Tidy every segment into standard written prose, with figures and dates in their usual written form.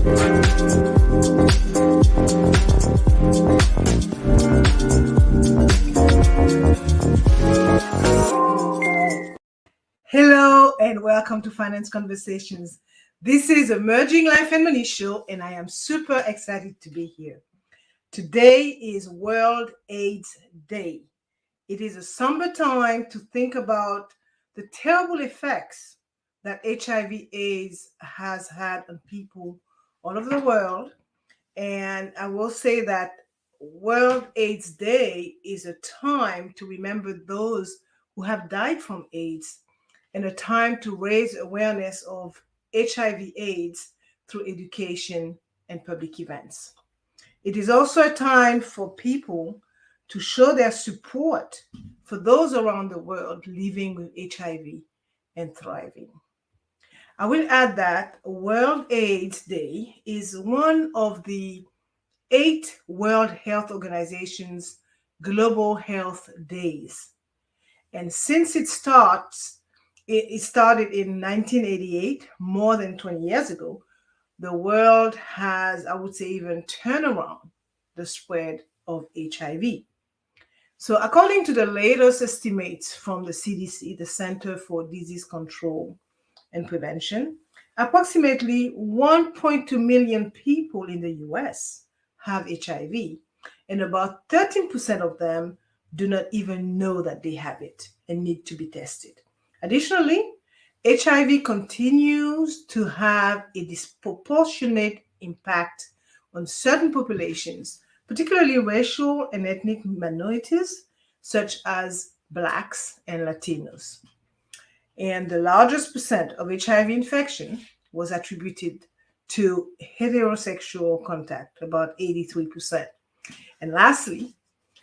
Hello and welcome to Finance Conversations. This is Emerging Life and Money Show, and I am super excited to be here. Today is World AIDS Day. It is a somber time to think about the terrible effects that HIV/AIDS has had on people all over the world. And I will say that World AIDS Day is a time to remember those who have died from AIDS and a time to raise awareness of HIV/AIDS through education and public events. It is also a time for people to show their support for those around the world living with HIV and thriving. I will add that World AIDS Day is one of the 8 World Health Organization's Global Health Days. And since it started in 1988, more than 20 years ago, the world has, I would say, even turned around the spread of HIV. So according to the latest estimates from the CDC, the Center for Disease Control and Prevention, approximately 1.2 million people in the US have HIV, and about 13% of them do not even know that they have it and need to be tested. Additionally, HIV continues to have a disproportionate impact on certain populations, particularly racial and ethnic minorities, such as Blacks and Latinos. And the largest percent of HIV infection was attributed to heterosexual contact, about 83%. And lastly,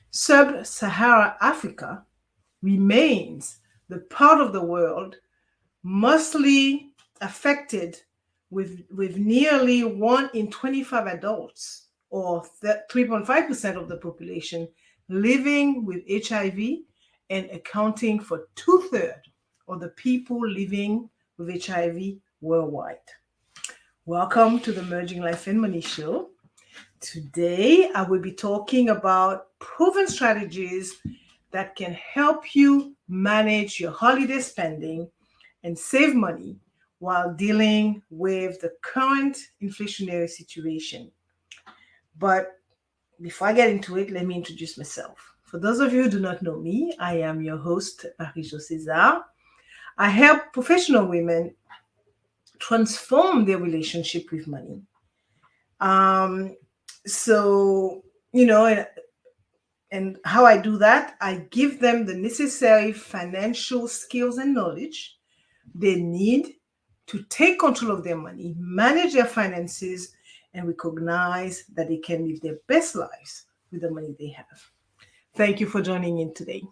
Sub-Saharan Africa remains the part of the world mostly affected with nearly 1 in 25 adults, or 3.5% of the population, living with HIV and accounting for 2/3 of the people living with HIV worldwide. Welcome to the Emerging Life and Money Show. Today, I will be talking about proven strategies that can help you manage your holiday spending and save money while dealing with the current inflationary situation. But before I get into it, let me introduce myself. For those of you who do not know me, I am your host, Marie-Jo César. I help professional women transform their relationship with money. And how I do that, I give them the necessary financial skills and knowledge they need to take control of their money, manage their finances, and recognize that they can live their best lives with the money they have. Thank you for joining in today.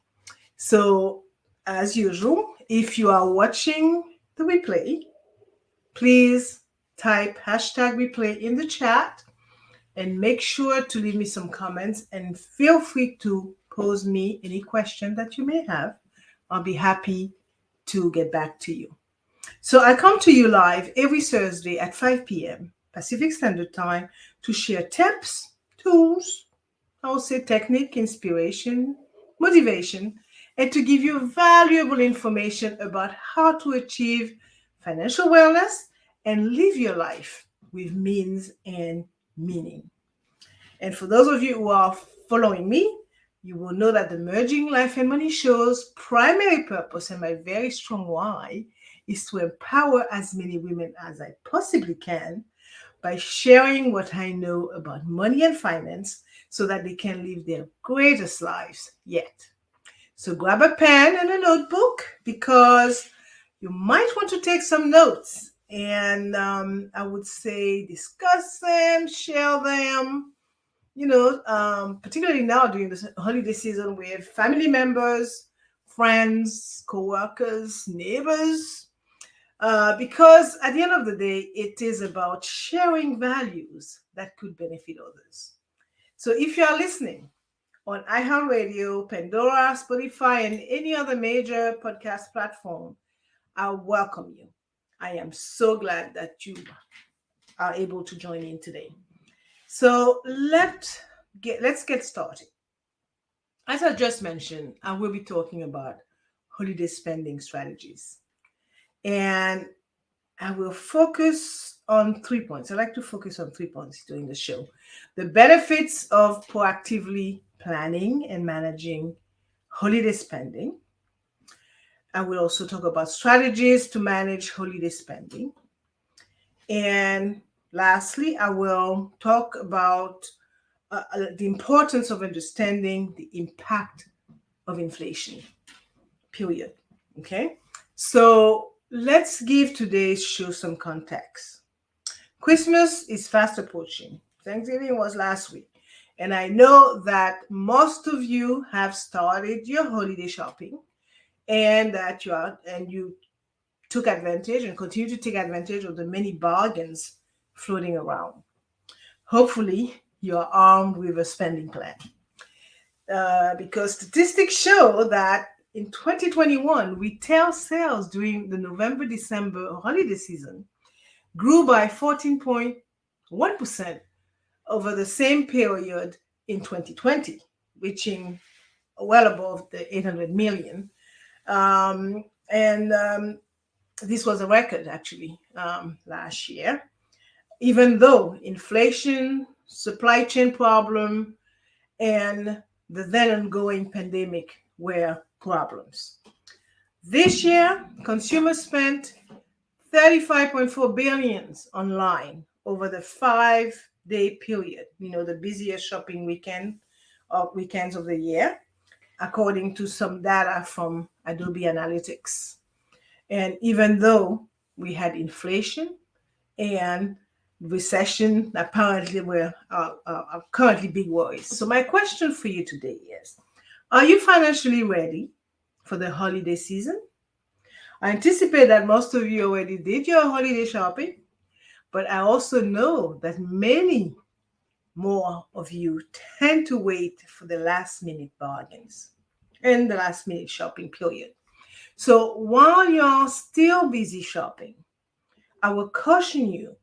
So, as usual, if you are watching the replay, please type #replay in the chat and make sure to leave me some comments, and feel free to pose me any question that you may have. I'll be happy to get back to you. So I come to you live every Thursday at 5 p.m. Pacific Standard Time to share tips, tools, I will say technique, inspiration, motivation, and to give you valuable information about how to achieve financial wellness and live your life with means and meaning. And for those of you who are following me, you will know that the Emerging Life and Money Show's primary purpose and my very strong why is to empower as many women as I possibly can by sharing what I know about money and finance so that they can live their greatest lives yet. So grab a pen and a notebook because you might want to take some notes, and I would say discuss them, share them, particularly now during the holiday season with family members, friends, co-workers, neighbors, because at the end of the day, it is about sharing values that could benefit others. So if you are listening on iHeartRadio, Pandora, Spotify, and any other major podcast platform, I welcome you. I am so glad that you are able to join in today. So let's get started. As I just mentioned, I will be talking about holiday spending strategies. And I will focus on 3 points. I like to focus on 3 points during the show. The benefits of proactively planning and managing holiday spending. I will also talk about strategies to manage holiday spending. And lastly, I will talk about the importance of understanding the impact of inflation, period. Okay? So let's give today's show some context. Christmas is fast approaching. Thanksgiving was last week. And I know that most of you have started your holiday shopping and that you took advantage and continue to take advantage of the many bargains floating around. Hopefully, you're armed with a spending plan. Because statistics show that in 2021, retail sales during the November December holiday season grew by 14.1% over the same period in 2020, reaching well above the 800 million. And this was a record actually last year, even though inflation, supply chain problem, and the then ongoing pandemic were problems. This year, consumers spent 35.4 billion online over the 5-day period, the busiest shopping weekends of the year, according to some data from Adobe Analytics. And even though we had inflation and recession, apparently were currently big worries. So my question for you today is, are you financially ready for the holiday season? I anticipate that most of you already did your holiday shopping, but I also know that many more of you tend to wait for the last minute bargains and the last minute shopping period. So while you're still busy shopping, I will caution you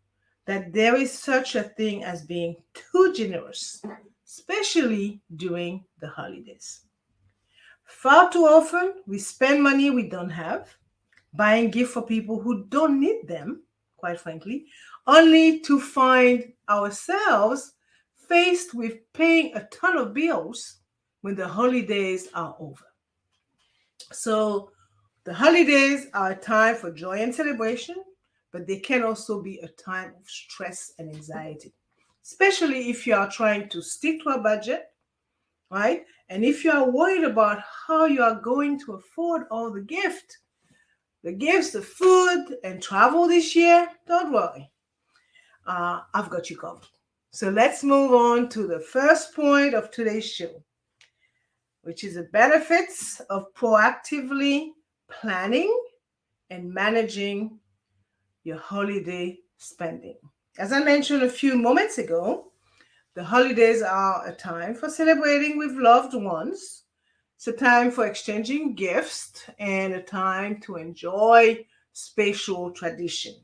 that there is such a thing as being too generous, especially during the holidays. Far too often, we spend money we don't have, buying gifts for people who don't need them, quite frankly, only to find ourselves faced with paying a ton of bills when the holidays are over. So, the holidays are a time for joy and celebration, but they can also be a time of stress and anxiety, especially if you are trying to stick to a budget, right? And if you are worried about how you are going to afford all the gifts, the food, and travel this year, don't worry. I've got you covered. So let's move on to the first point of today's show, which is the benefits of proactively planning and managing your holiday spending. As I mentioned a few moments ago, the holidays are a time for celebrating with loved ones. It's a time for exchanging gifts and a time to enjoy spatial tradition.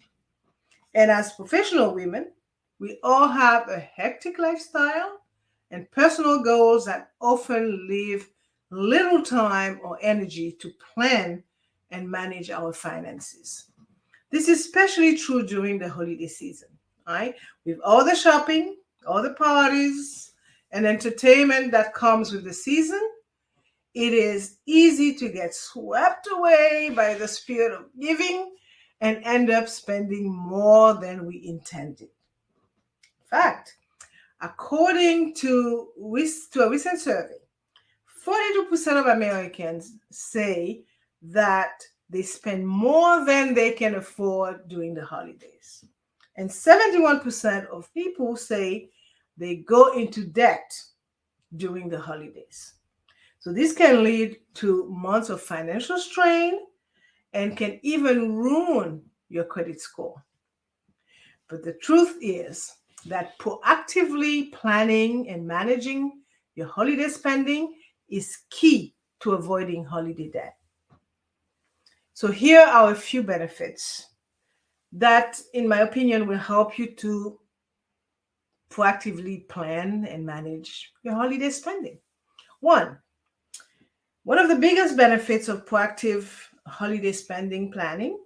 And as professional women, we all have a hectic lifestyle and personal goals that often leave little time or energy to plan and manage our finances. This is especially true during the holiday season, right? With all the shopping, all the parties, and entertainment that comes with the season, it is easy to get swept away by the spirit of giving and end up spending more than we intended. In fact, according to a recent survey, 42% of Americans say that they spend more than they can afford during the holidays. And 71% of people say they go into debt during the holidays. So this can lead to months of financial strain and can even ruin your credit score. But the truth is that proactively planning and managing your holiday spending is key to avoiding holiday debt. So here are a few benefits that, in my opinion, will help you to proactively plan and manage your holiday spending. One, one of the biggest benefits of proactive holiday spending planning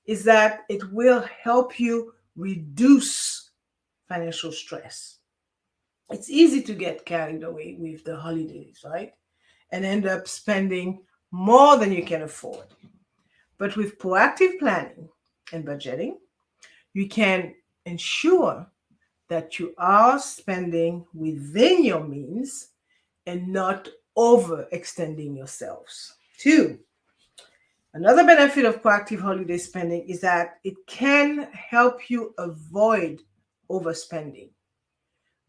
is that it will help you reduce financial stress. It's easy to get carried away with the holidays, right? And end up spending more than you can afford. But with proactive planning and budgeting, you can ensure that you are spending within your means and not overextending yourselves. Two, another benefit of proactive holiday spending is that it can help you avoid overspending.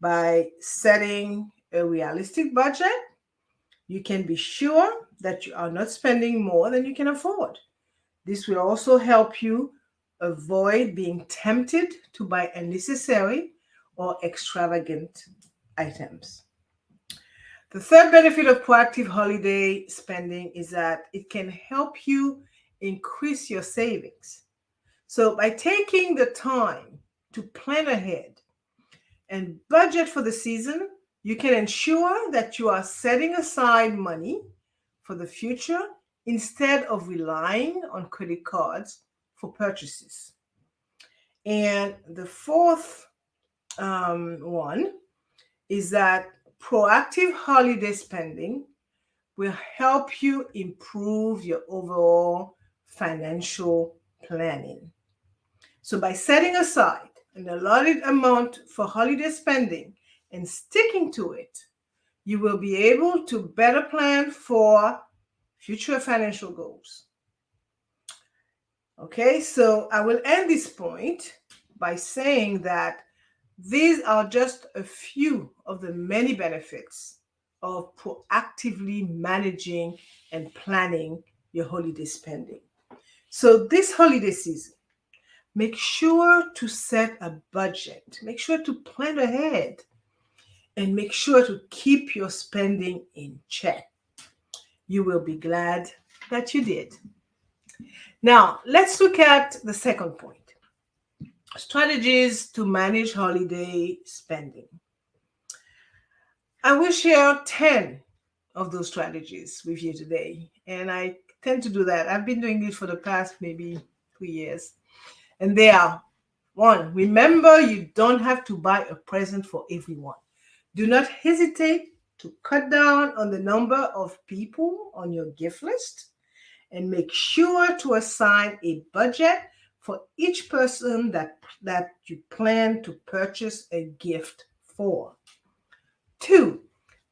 By setting a realistic budget, you can be sure that you are not spending more than you can afford. This will also help you avoid being tempted to buy unnecessary or extravagant items. The third benefit of proactive holiday spending is that it can help you increase your savings. So, by taking the time to plan ahead and budget for the season, you can ensure that you are setting aside money for the future instead of relying on credit cards for purchases. And the fourth one is that proactive holiday spending will help you improve your overall financial planning. So, by setting aside an allotted amount for holiday spending and sticking to it, you will be able to better plan for future financial goals. Okay, so I will end this point by saying that these are just a few of the many benefits of proactively managing and planning your holiday spending. So, this holiday season, make sure to set a budget, make sure to plan ahead, and make sure to keep your spending in check. You will be glad that you did. Now, let's look at the second point: strategies to manage holiday spending. I will share 10 of those strategies with you today, and I tend to do that. I've been doing it for the past maybe 2 years. And they are: one, remember you don't have to buy a present for everyone. Do not hesitate to cut down on the number of people on your gift list and make sure to assign a budget for each person that you plan to purchase a gift for. Two,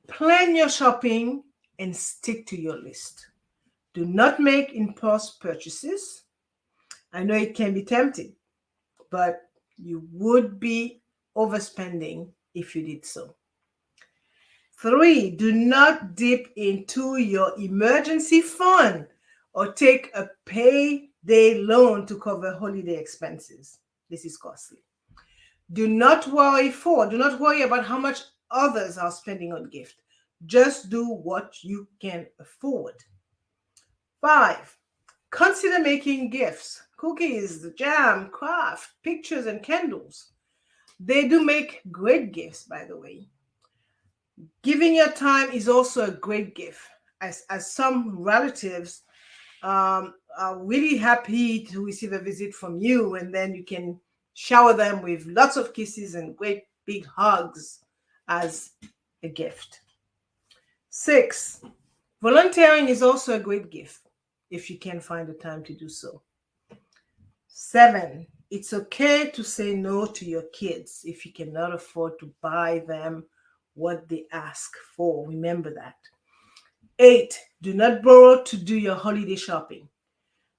plan your shopping and stick to your list. Do not make impulse purchases. I know it can be tempting, but you would be overspending if you did so. Three, do not dip into your emergency fund or take a payday loan to cover holiday expenses. This is costly. Do not worry about how much others are spending on gift. Just do what you can afford. Five, consider making gifts: cookies, jam, craft, pictures, and candles. They do make great gifts, by the way. Giving your time is also a great gift, as some relatives are really happy to receive a visit from you, and then you can shower them with lots of kisses and great big hugs as a gift. Six, volunteering is also a great gift if you can find the time to do so. Seven, it's okay to say no to your kids if you cannot afford to buy them what they ask for. Remember that. Eight, do not borrow to do your holiday shopping.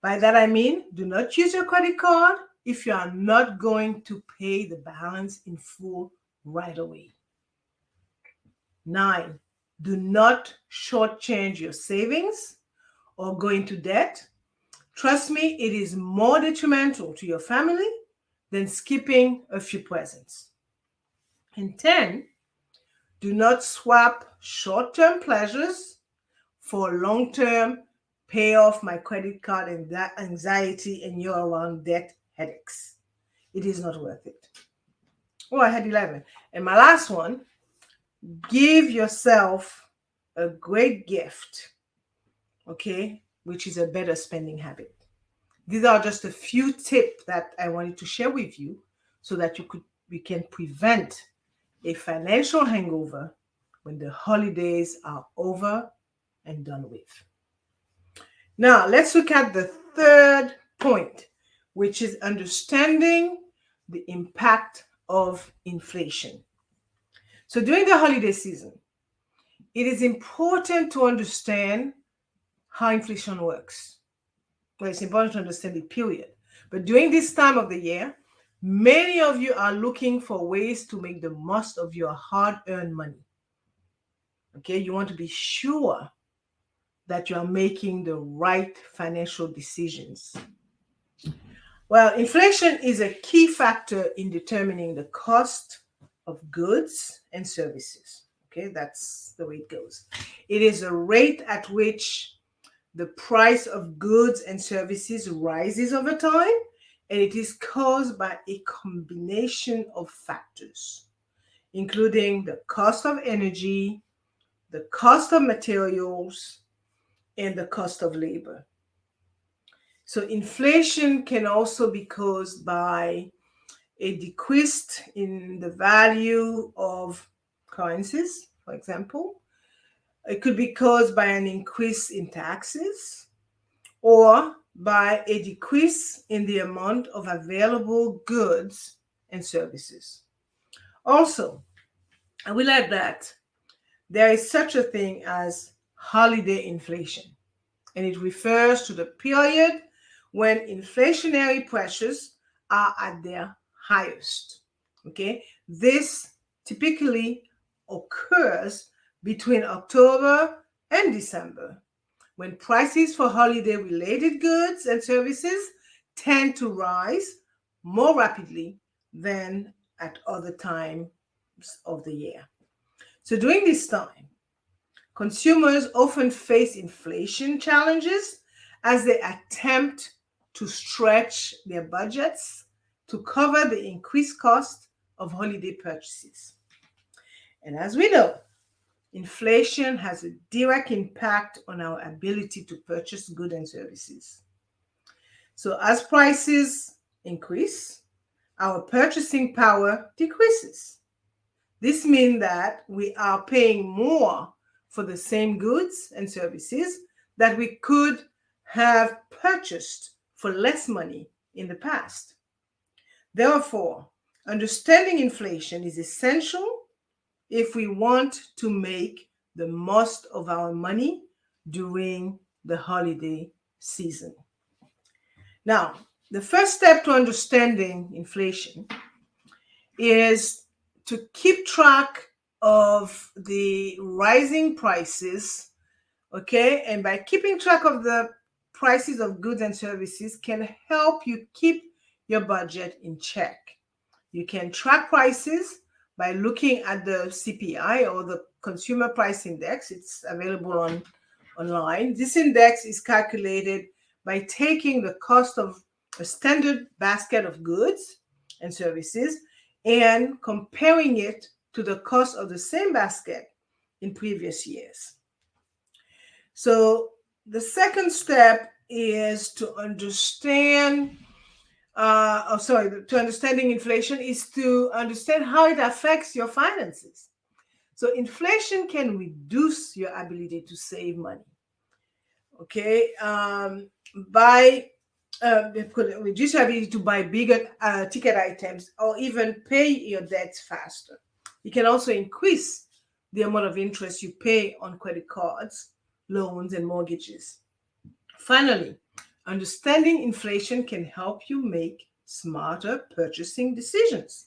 By that I mean, do not use your credit card if you are not going to pay the balance in full right away. Nine, do not shortchange your savings or go into debt. Trust me, it is more detrimental to your family than skipping a few presents. And 10, do not swap short-term pleasures for long-term pay off my credit card and that anxiety and you're around debt headaches. It is not worth it. Oh, I had 11. And my last one, give yourself a great gift, okay, which is a better spending habit. These are just a few tips that I wanted to share with you so that we can prevent a financial hangover when the holidays are over and done with. Now, let's look at the third point, which is understanding the impact of inflation. So during the holiday season, it is important to understand how inflation works. Well, it's important to understand it, period. But during this time of the year, many of you are looking for ways to make the most of your hard-earned money. Okay, you want to be sure that you are making the right financial decisions. Well, inflation is a key factor in determining the cost of goods and services. Okay, that's the way it goes. It is a rate at which the price of goods and services rises over time, and it is caused by a combination of factors, including the cost of energy, the cost of materials, and the cost of labor. So inflation can also be caused by a decrease in the value of currencies, for example. It could be caused by an increase in taxes or by a decrease in the amount of available goods and services. Also, I will add that there is such a thing as holiday inflation, and it refers to the period when inflationary pressures are at their highest. Okay, this typically occurs between October and December, when prices for holiday-related goods and services tend to rise more rapidly than at other times of the year. So during this time, consumers often face inflation challenges as they attempt to stretch their budgets to cover the increased cost of holiday purchases. And as we know, inflation has a direct impact on our ability to purchase goods and services. So as prices increase, our purchasing power decreases. This means that we are paying more for the same goods and services that we could have purchased for less money in the past. Therefore, understanding inflation is essential if we want to make the most of our money during the holiday season. Now, the first step to understanding inflation is to keep track of the rising prices, okay? And by keeping track of the prices of goods and services can help you keep your budget in check. You can track prices by looking at the CPI, or the Consumer Price Index. It's available online. This index is calculated by taking the cost of a standard basket of goods and services and comparing it to the cost of the same basket in previous years. So the second step is to understanding inflation is to understand how it affects your finances. So inflation can reduce your ability to save money. Okay, reduce your ability to buy bigger ticket items or even pay your debts faster. It can also increase the amount of interest you pay on credit cards, loans, and mortgages. Finally, understanding inflation can help you make smarter purchasing decisions.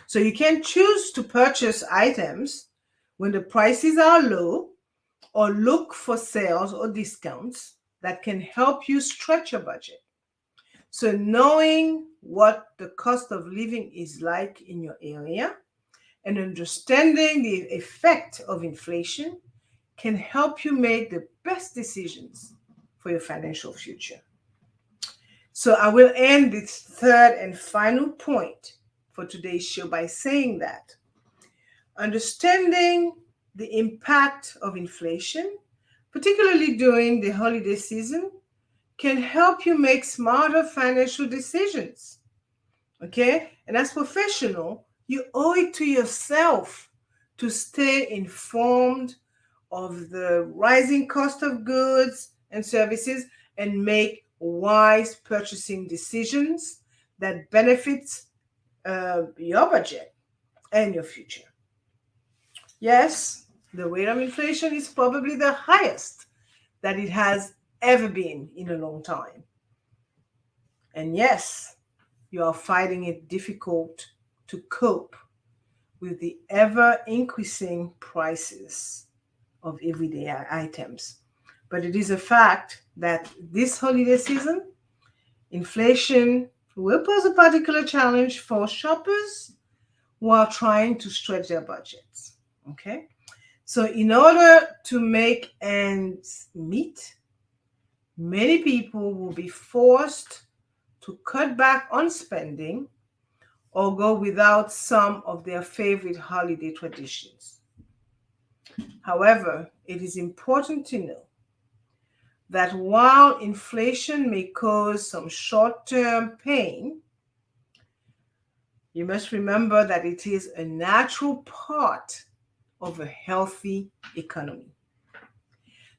So you can choose to purchase items when the prices are low, or look for sales or discounts that can help you stretch your budget. So knowing what the cost of living is like in your area and understanding the effect of inflation can help you make the best decisions for your financial future. So I will end this third and final point for today's show by saying that understanding the impact of inflation, particularly during the holiday season, can help you make smarter financial decisions. Okay? And as professional, you owe it to yourself to stay informed of the rising cost of goods and services and make wise purchasing decisions that benefits your budget and your future. Yes, the rate of inflation is probably the highest that it has ever been in a long time. And yes, you are finding it difficult to cope with the ever increasing prices of everyday items. But it is a fact that this holiday season, inflation will pose a particular challenge for shoppers who are trying to stretch their budgets. Okay? So, in order to make ends meet, many people will be forced to cut back on spending or go without some of their favorite holiday traditions. However, it is important to know that while inflation may cause some short-term pain, you must remember that it is a natural part of a healthy economy.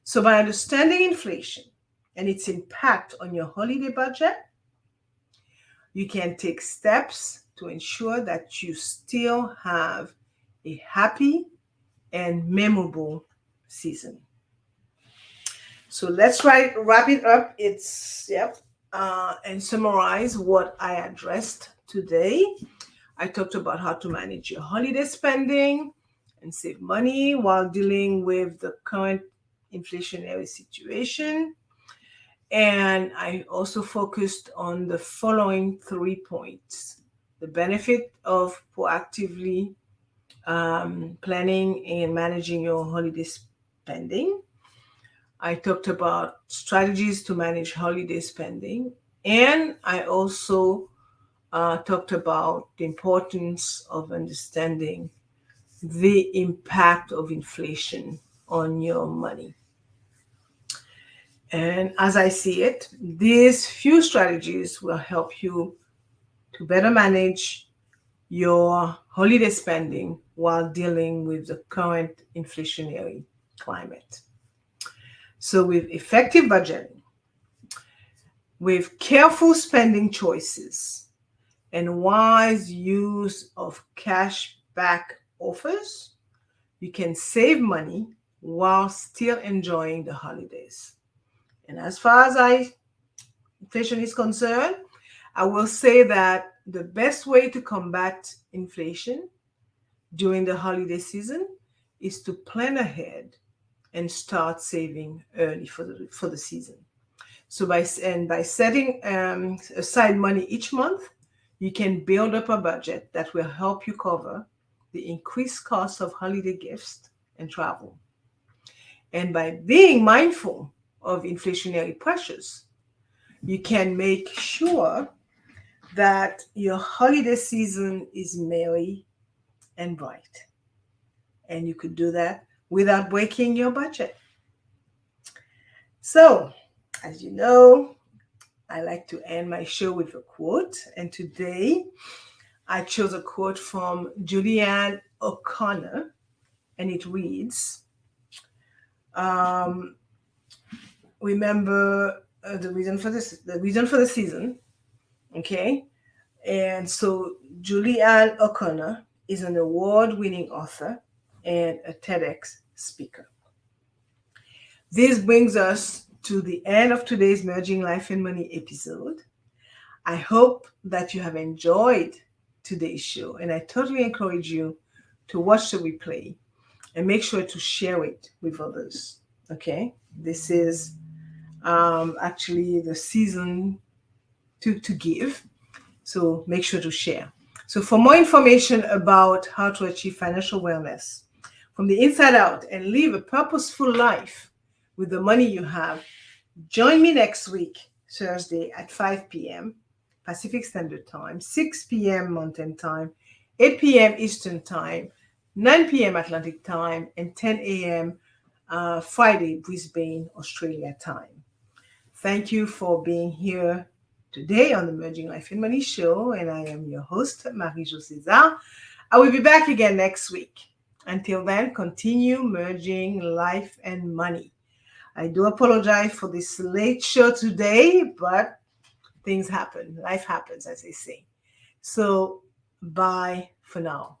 So by understanding inflation and its impact on your holiday budget, you can take steps to ensure that you still have a happy and memorable season. So let's wrap it up. And summarize what I addressed today. I talked about how to manage your holiday spending and save money while dealing with the current inflationary situation. And I also focused on the following 3 points: the benefit of proactively planning and managing your holiday spending. I talked about strategies to manage holiday spending. And I also talked about the importance of understanding the impact of inflation on your money. And as I see it, these few strategies will help you to better manage your holiday spending while dealing with the current inflationary climate. So with effective budgeting, with careful spending choices, and wise use of cash back offers, you can save money while still enjoying the holidays. And as far as inflation is concerned, I will say that the best way to combat inflation during the holiday season is to plan ahead and start saving early for the season. So by setting aside money each month, you can build up a budget that will help you cover the increased cost of holiday gifts and travel. And by being mindful of inflationary pressures, you can make sure that your holiday season is merry and bright. And you could do that without breaking your budget. So, as you know, I like to end my show with a quote. And today I chose a quote from Julianne O'Connor, and it reads, remember the reason for the season. Okay. And so Julianne O'Connor is an award-winning author and a TEDx speaker. This brings us to the end of today's Merging Life and Money episode. I hope that you have enjoyed today's show, and I totally encourage you to watch the replay and make sure to share it with others. Okay? This is actually the season to give. So make sure to share. So for more information about how to achieve financial wellness from the inside out and live a purposeful life with the money you have, join me next week Thursday at 5 p.m. Pacific Standard Time, 6 p.m. Mountain Time, 8 p.m. Eastern Time, 9 p.m. Atlantic Time, and 10 a.m. Friday, Brisbane, Australia time. Thank you for being here today on the Merging Life and Money Show, and I am your host, Marie-Jo César. I will be back again next week. Until then, continue merging life and money. I do apologize for this late show today, but things happen. Life happens, as they say. So, bye for now.